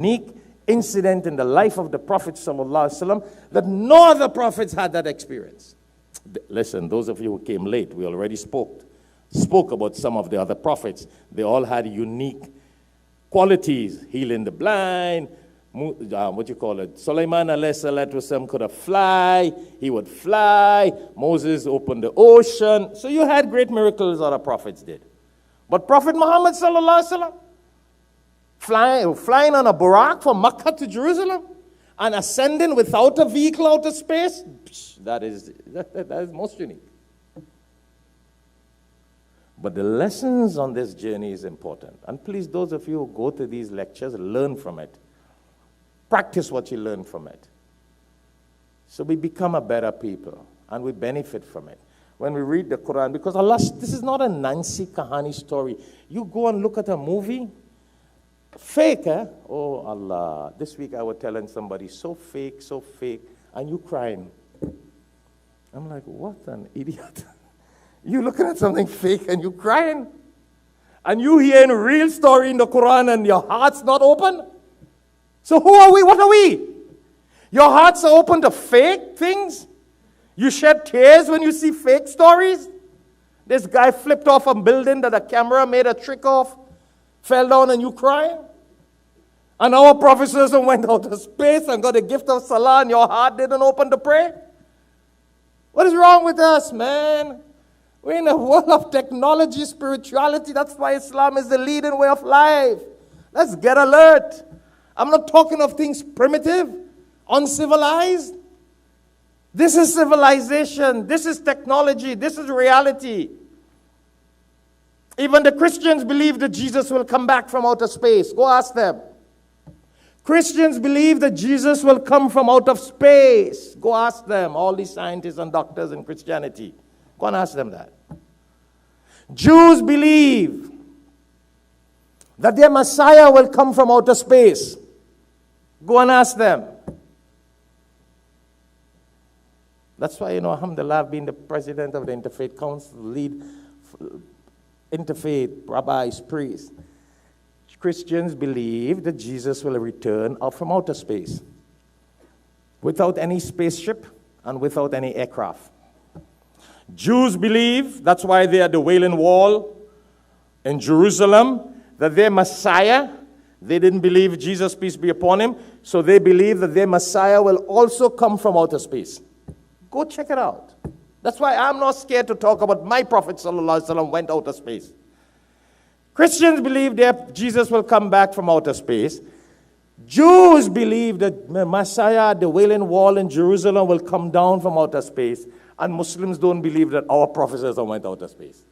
unique incident in the life of the Prophet ﷺ that no other prophets had that experience. Listen, those of you who came late, we already spoke about some of the other prophets. They all had unique qualities: healing the blind, Sulaiman alayhi salatu wasalam could have fly, he would fly. Moses opened the ocean. So you had great miracles other prophets did. But Prophet Muhammad sallallahu alaihi wasallam, flying on a buraq from Makkah to Jerusalem and ascending without a vehicle out of space, that is most unique. But the lessons on this journey is important. And please, those of you who go to these lectures, learn from it. Practice what you learn from it. So we become a better people and we benefit from it. When we read the Quran, because Allah, this is not a Nancy Kahani story. You go and look at a movie, fake, eh? Oh Allah. This week I was telling somebody, so fake, and you crying. I'm like, what an idiot. You looking at something fake and you crying? And you hearing a real story in the Quran and your heart's not open? So who are we? What are we? Your hearts are open to fake things? You shed tears when you see fake stories? This guy flipped off a building that a camera made a trick of, fell down and you crying? And our professors went out of space and got a gift of salah and your heart didn't open to pray? What is wrong with us, man? We're in a world of technology, spirituality. That's why Islam is the leading way of life. Let's get alert. I'm not talking of things primitive, uncivilized. This is civilization. This is technology. This is reality. Even the Christians believe that Jesus will come back from outer space. Go ask them. Christians believe that Jesus will come from out of space. Go ask them, all these scientists and doctors in Christianity. Go and ask them that. Jews believe that their Messiah will come from outer space. Go and ask them. That's why, alhamdulillah, I've been the president of the Interfaith Council, lead interfaith, rabbis, priests. Christians believe that Jesus will return out from outer space without any spaceship and without any aircraft. Jews believe, that's why they are the Wailing Wall in Jerusalem, that their Messiah, they didn't believe Jesus, peace be upon him, so they believe that their Messiah will also come from outer space. Go check it out. That's why I'm not scared to talk about my Prophet ﷺ went outer space. Christians believe that Jesus will come back from outer space. Jews believe that Messiah, the Wailing Wall in Jerusalem, will come down from outer space. And Muslims don't believe that our Prophet went outer space.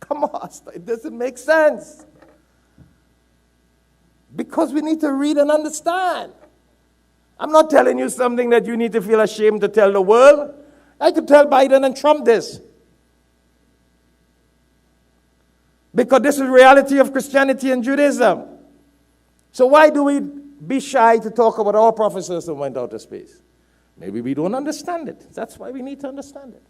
Come on, it doesn't make sense. Because we need to read and understand. I'm not telling you something that you need to feel ashamed to tell the world. I could tell Biden and Trump this. Because this is the reality of Christianity and Judaism. So why do we be shy to talk about our Prophet who went out of space? Maybe we don't understand it. That's why we need to understand it.